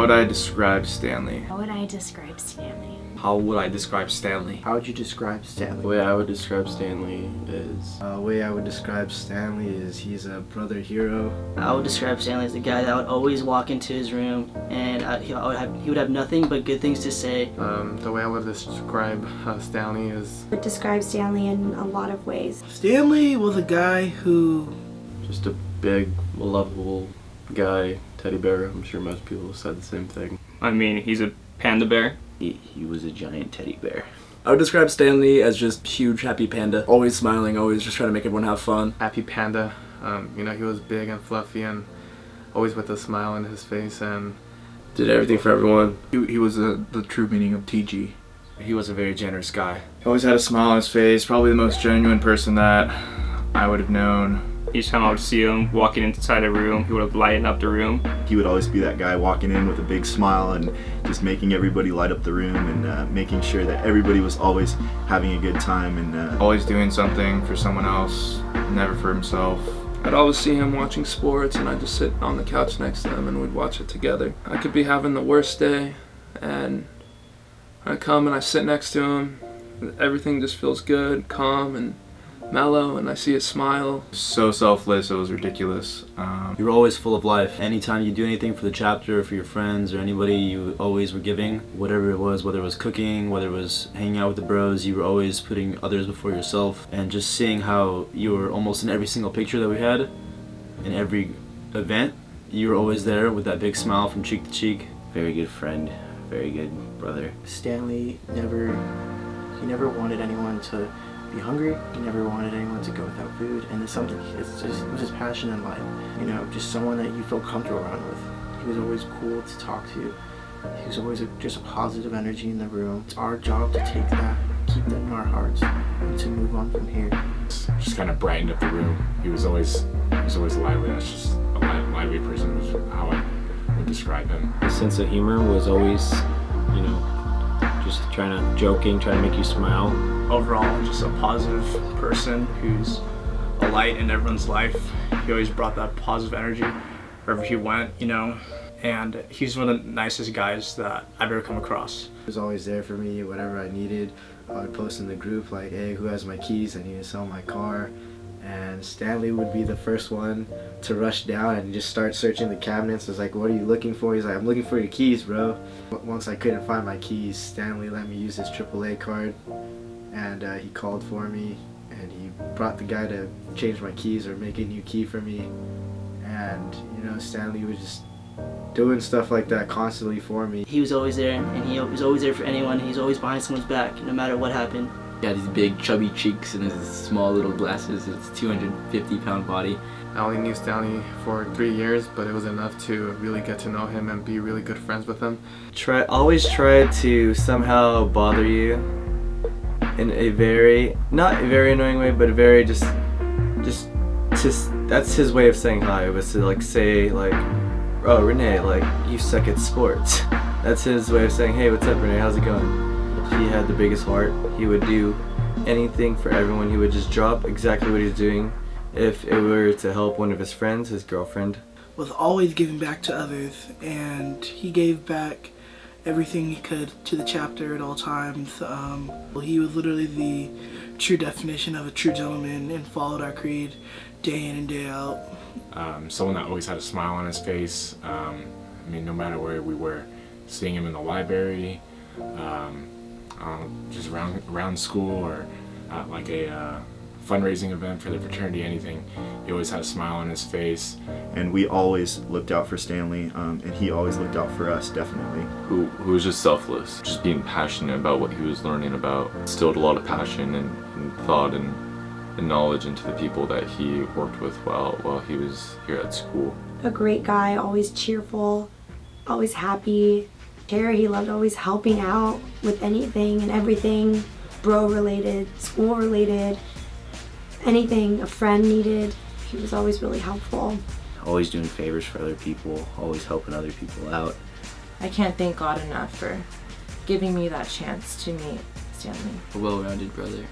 would I describe Stanley? How would I describe Stanley? How would I describe Stanley? How would you describe Stanley? The way I would describe Stanley is... The way I would describe Stanley is he's a brother hero. I would describe Stanley as the guy that would always walk into his room and he would have nothing but good things to say. The way I would describe Stanley is... I would describe Stanley in a lot of ways. Stanley was a guy who... just a big, lovable guy, teddy bear. I'm sure most people said the same thing. I mean, he's a panda bear. He was a giant teddy bear. I would describe Stanley as just huge happy panda. Always smiling, always just trying to make everyone have fun. Happy panda. You know, he was big and fluffy and always with a smile on his face and did everything for everyone. He was the true meaning of TG. He was a very generous guy. He always had a smile on his face, probably the most genuine person that I would have known. Each time I would see him walking inside a room, he would have lightened up the room. He would always be that guy walking in with a big smile and just making everybody light up the room and making sure that everybody was always having a good time and Always doing something for someone else, never for himself. I'd always see him watching sports and I'd just sit on the couch next to him and we'd watch it together. I could be having the worst day and I come and I sit next to him. Everything just feels good, calm and mellow, and I see his smile. So selfless, it was ridiculous. You were always full of life. Anytime you do anything for the chapter or for your friends or anybody, you always were giving. Whatever it was, whether it was cooking, whether it was hanging out with the bros, you were always putting others before yourself. And just seeing how you were almost in every single picture that we had, in every event, you were always there with that big smile from cheek to cheek. Very good friend, very good brother. Stanley never wanted anyone to be hungry. He never wanted anyone to go without food, and it's it was his passion in life. You know, just someone that you feel comfortable around with. He was always cool to talk to. He was always just a positive energy in the room. It's our job to take that, keep that in our hearts, and to move on from here. Just kind of brightened up the room. He was always lively. That's just a lively person was how I would describe him. His sense of humor was always, you know, just trying to make you smile. Overall, just a positive person who's a light in everyone's life. He always brought that positive energy wherever he went, you know, and he's one of the nicest guys that I've ever come across. He was always there for me, whatever I needed. I would post in the group like, hey, who has my keys? I need to sell my car. And Stanley would be the first one to rush down and just start searching the cabinets. I was like, what are you looking for? He's like, I'm looking for your keys, bro. Once I couldn't find my keys, Stanley let me use his AAA card. And he called for me and he brought the guy to change my keys or make a new key for me. And you know, Stanley was just doing stuff like that constantly for me. He was always there, and he was always there for anyone. He's always behind someone's back, no matter what happened. He had these big chubby cheeks and his small little glasses, his 250-pound body. I only knew Stanley for 3 years, but it was enough to really get to know him and be really good friends with him. Always try to somehow bother you in a very, not a very annoying way, but a very just that's his way of saying hi, was to like say like, oh Renee, like you suck at sports. That's his way of saying, hey, what's up Renee, how's it going? He had the biggest heart. He would do anything for everyone. He would just drop exactly what he's doing if it were to help one of his friends, his girlfriend. Was always giving back to others, and he gave back everything he could to the chapter at all times. He was literally the true definition of a true gentleman and followed our creed day in and day out. Someone that always had a smile on his face. I mean, no matter where we were, seeing him in the library, just around school or at like a fundraising event for the fraternity, anything, he always had a smile on his face. And we always looked out for Stanley, and he always looked out for us, definitely. Who was just selfless, just being passionate about what he was learning about. Instilled a lot of passion and thought and knowledge into the people that he worked with while he was here at school. A great guy, always cheerful, always happy. He loved always helping out with anything and everything, bro related, school related, anything a friend needed. He was always really helpful. Always doing favors for other people, always helping other people out. I can't thank God enough for giving me that chance to meet Stanley. A well-rounded brother,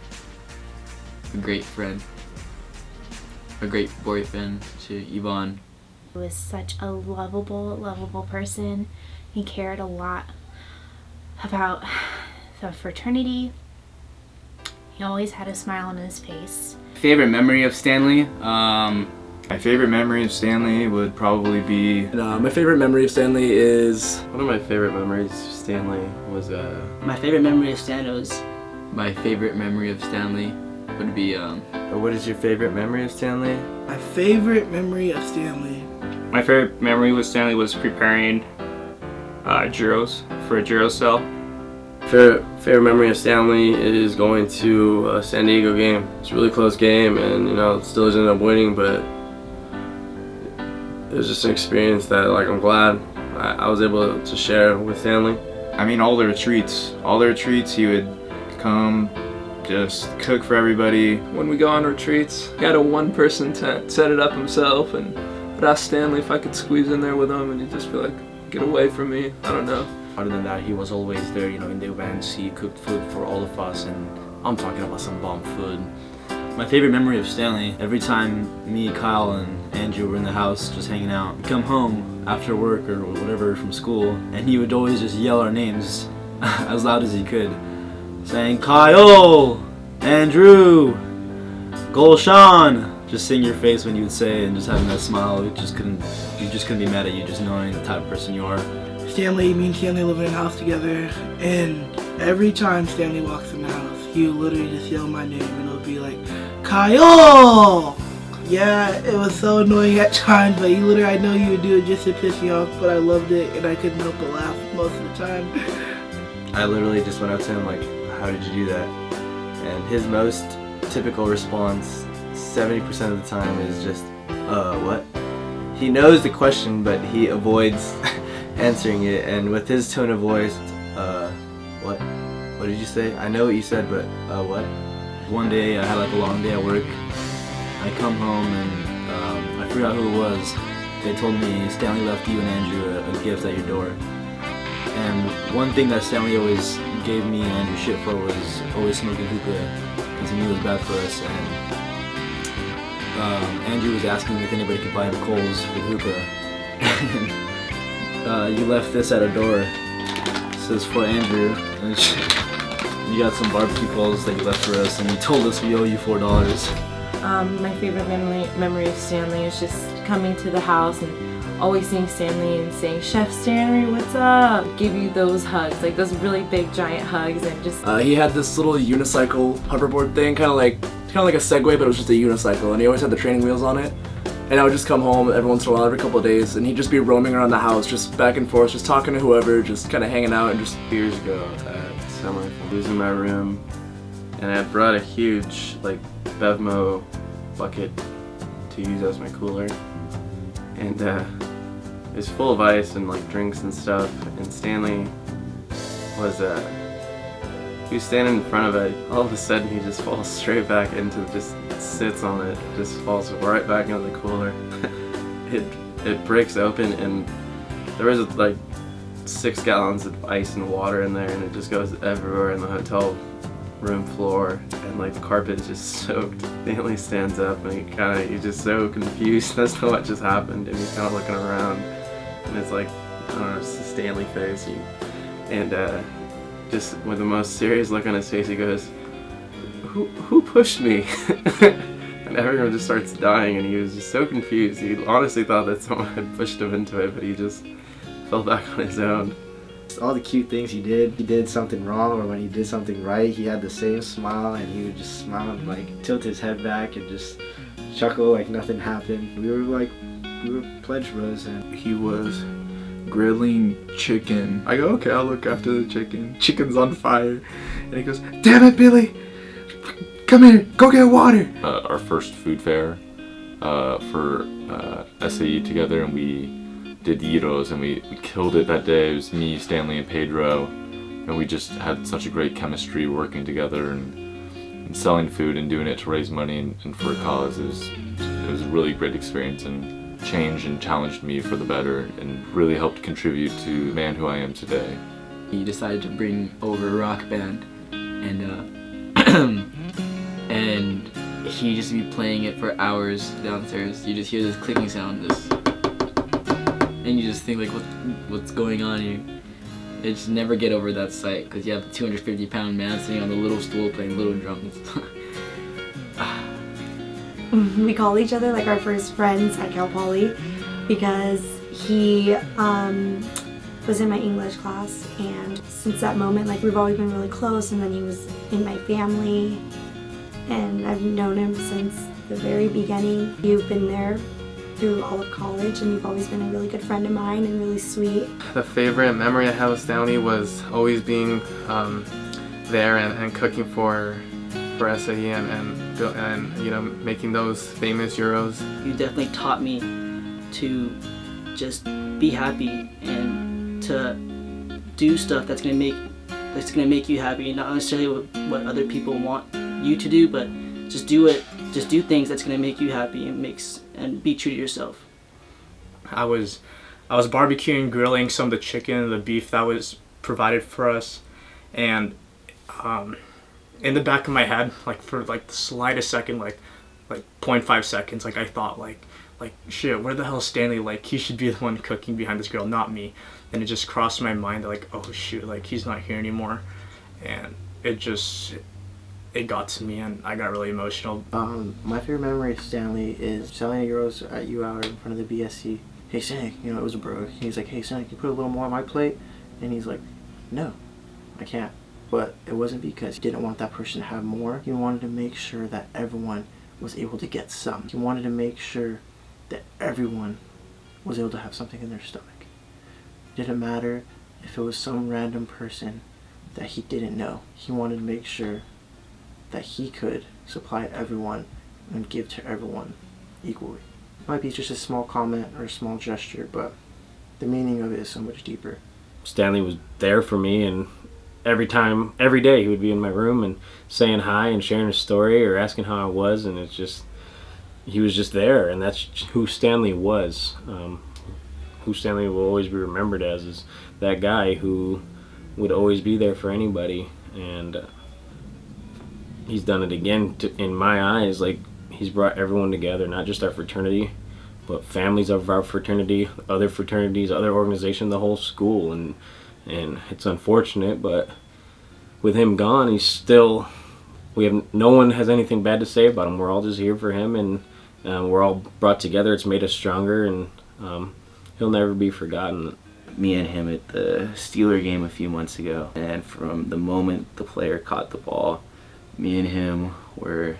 a great friend, a great boyfriend to Yvonne. He was such a lovable person. He cared a lot about the fraternity. He always had a smile on his face. Favorite memory of Stanley? My favorite memory of Stanley would probably be... my favorite memory of Stanley is... One of my favorite memories of Stanley was... My favorite memory of Stanley was... My favorite memory of Stanley would be... What is your favorite memory of Stanley? My favorite memory of Stanley. My favorite memory with Stanley was preparing gyros for a gyro cell. Favorite memory of Stanley is going to a San Diego game. It's a really close game, and it still ended up winning, but it was just an experience that I'm glad I was able to share with Stanley. I mean, all the retreats, he would come, just cook for everybody. When we go on retreats, he had a one-person tent, set it up himself, and I'd ask Stanley if I could squeeze in there with him, and he'd just be like, get away from me, I don't know. Other than that, he was always there, in the events. He cooked food for all of us, and I'm talking about some bomb food. My favorite memory of Stanley, every time me, Kyle, and Andrew were in the house just hanging out, we'd come home after work or whatever from school, and he would always just yell our names as loud as he could, saying, Kyle, Andrew, Gulshan. Just seeing your face when you would say it and just having that smile, you just couldn't be mad at you, just knowing the type of person you are. Me and Stanley live in a house together, and every time Stanley walks in the house, he would literally just yell my name, and it would be like, Kyle! Yeah, it was so annoying at times, but I know you would do it just to piss me off, but I loved it, and I couldn't help but laugh most of the time. I literally just went up to him like, how did you do that? And his most typical response, 70% of the time, is just, what? He knows the question, but he avoids answering it, and with his tone of voice, what? What did you say? I know what you said, but, what? One day I had a long day at work. I come home and I forgot who it was. They told me Stanley left you and Andrew a gift at your door. And one thing that Stanley always gave me and Andrew shit for was always smoking hookah, because he knew it was bad for us. And Andrew was asking if anybody could buy him coals for hookah. You left this at our door. It says for Andrew. And you got some barbecue coals that you left for us, and you told us we owe you $4. My favorite memory of Stanley is just coming to the house and always seeing Stanley and saying, Chef Stanley, what's up? Give you those hugs, those really big giant hugs, and just... He had this little unicycle hoverboard thing, kind of like a Segway, but it was just a unicycle, and he always had the training wheels on it. And I would just come home every once in a while, every couple of days, and he'd just be roaming around the house, just back and forth, just talking to whoever, just kind of hanging out, and just... Years ago at summer, I was in my room, and I brought a huge, Bevmo bucket to use as my cooler, and it was full of ice and drinks and stuff, and Stanley was he was standing in front of it. All of a sudden he just falls straight back into just sits on it, just falls right back into the cooler. it breaks open, and there was 6 gallons of ice and water in there, and it just goes everywhere in the hotel room floor, and the carpet is just soaked. Stanley stands up, and he's just so confused as to what just happened, and he's kind of looking around, and it's I don't know, it's a Stanley face, and just with the most serious look on his face, he goes, who pushed me? And everyone just starts dying, and he was just so confused. He honestly thought that someone had pushed him into it, but he just fell back on his own. All the cute things he did something wrong, or when he did something right, he had the same smile, and he would just smile and tilt his head back and just chuckle like nothing happened. We were pledge bros, and he was grilling chicken. I go, okay, I'll look after the chicken. Chicken's on fire. And he goes, damn it, Billy! Come here, go get water! Our first food fair for SAE together, and we did gyros, and we killed it that day. It was me, Stanley, and Pedro, and we just had such a great chemistry working together and selling food and doing it to raise money and for a cause. It was a really great experience, and changed and challenged me for the better, and really helped contribute to the man who I am today. He decided to bring over a rock band, and and he just be playing it for hours downstairs. You just hear this clicking sound, and you just think like, what's going on here? You just never get over that sight because you have the 250-pound man sitting on the little stool playing little drums. We call each other like our first friends at Cal Poly because he was in my English class, and since that moment, like, we've always been really close, and then he was in my family, and I've known him since the very beginning. You've been there through all of college, and you've always been a really good friend of mine and really sweet. The favorite memory I have with Stanley was always being there and cooking for SAE and you know, making those famous gyros. You definitely taught me to just be happy and to do stuff that's gonna make you happy, not necessarily what other people want you to do, but just do it. Just do things that's gonna make you happy and be true to yourself. I was barbecuing, grilling some of the chicken and the beef that was provided for us, and in the back of my head, like for like the slightest second, like 0.5 seconds, like I thought like shit, where the hell is Stanley? Like, he should be the one cooking behind this grill, not me. And it just crossed my mind that, like, oh shoot, like, he's not here anymore. And it got to me, and I got really emotional. My favorite memory of Stanley is selling euros at you out in front of the BSC. Hey Stanley, you know, it was a bro. He's like, hey Stanley, can you put a little more on my plate? And he's like, no, I can't. But it wasn't because he didn't want that person to have more. He wanted to make sure that everyone was able to get some. He wanted to make sure that everyone was able to have something in their stomach. It didn't matter if it was some random person that he didn't know. He wanted to make sure that he could supply everyone and give to everyone equally. It might be just a small comment or a small gesture, but the meaning of it is so much deeper. Stanley was there for me, and every day he would be in my room and saying hi and sharing a story or asking how I was, and it's just, he was just there, and that's who Stanley was. Who Stanley will always be remembered as is that guy who would always be there for anybody, and he's done it again in my eyes. Like, he's brought everyone together, not just our fraternity, but families of our fraternity, other fraternities, other organizations, the whole school, and it's unfortunate, but with him gone, he's still, no one has anything bad to say about him. We're all just here for him, and we're all brought together. It's made us stronger, and he'll never be forgotten. Me and him at the Steeler game a few months ago, and from the moment the player caught the ball, me and him were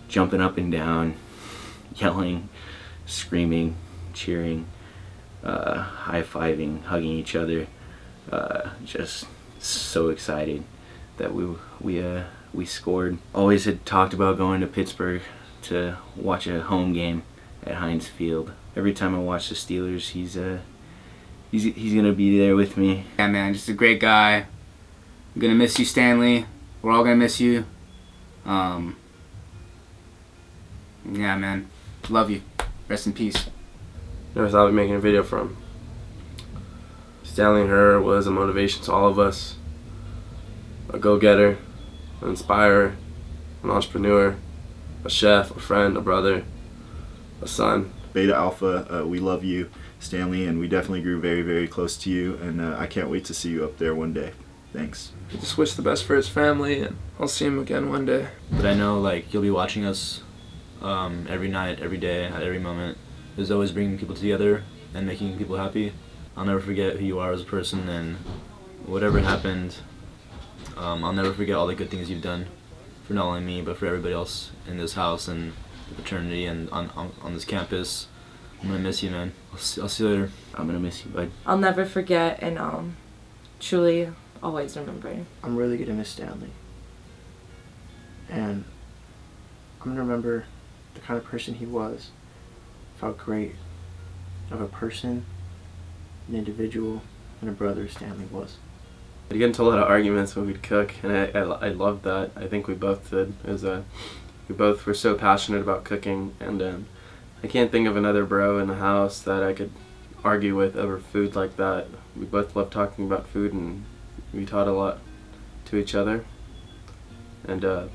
jumping up and down, yelling, screaming, cheering, high-fiving, hugging each other, just so excited that we scored. Always had talked about going to Pittsburgh to watch a home game at Heinz Field. Every time I watch the Steelers, he's gonna be there with me. Yeah, man, just a great guy. I'm gonna miss you, Stanley. We're all gonna miss you. Yeah, man. Love you. Rest in peace. Never thought of making a video for him. Stanley Hoon Hur was a motivation to all of us. A go-getter, an inspirer, an entrepreneur, a chef, a friend, a brother, a son. Beta Alpha, we love you, Stanley, and we definitely grew very, very close to you, and I can't wait to see you up there one day. Thanks. I just wish the best for his family, and I'll see him again one day. But I know, like, you'll be watching us every night, every day, at every moment. There's always bringing people together and making people happy. I'll never forget who you are as a person, and whatever happened, I'll never forget all the good things you've done for not only me, but for everybody else in this house and the fraternity and on this campus. I'm gonna miss you, man. I'll see you later. I'm gonna miss you, bud. I'll never forget, and truly always remember. I'm really gonna miss Stanley. And I'm gonna remember the kind of person he was, how great of a person, an individual, and a brother Stanley was. We'd get into a lot of arguments when we'd cook, and I loved that. I think we both did. We both were so passionate about cooking, and I can't think of another bro in the house that I could argue with over food like that. We both loved talking about food, and we taught a lot to each other. And I'm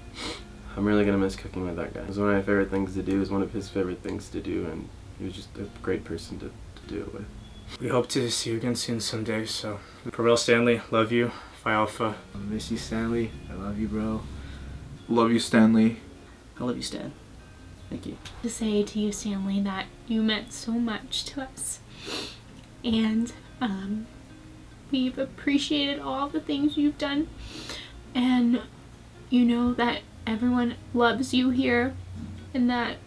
really gonna miss cooking with that guy. It was one of my favorite things to do. It was one of his favorite things to do, and he was just a great person to do it with. We hope to see you again soon someday, so. For real, Stanley, love you. Phi Alpha. I miss you, Stanley. I love you, bro. Love you, Stanley. I love you, Stan. Thank you. To say to you, Stanley, that you meant so much to us. And we've appreciated all the things you've done. And you know that everyone loves you here. And that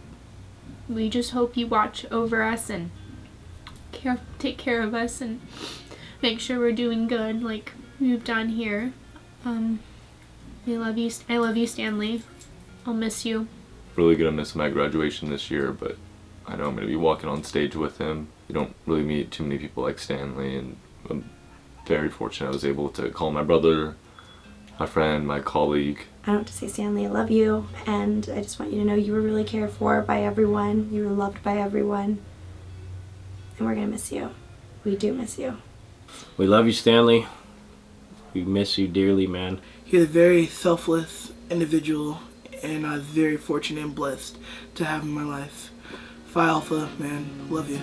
we just hope you watch over us and take care of us and make sure we're doing good like we've done here. We love you. I love you, Stanley. I'll miss you. Really gonna miss my graduation this year, but I know I'm gonna be walking on stage with him. You don't really meet too many people like Stanley, and I'm very fortunate I was able to call my brother, my friend, my colleague. I don't have to say, Stanley, I love you, and I just want you to know you were really cared for by everyone. You were loved by everyone, and we're gonna miss you. We do miss you. We love you, Stanley. We miss you dearly, man. You're a very selfless individual, and I'm very fortunate and blessed to have in my life. Phi Alpha, man, love you.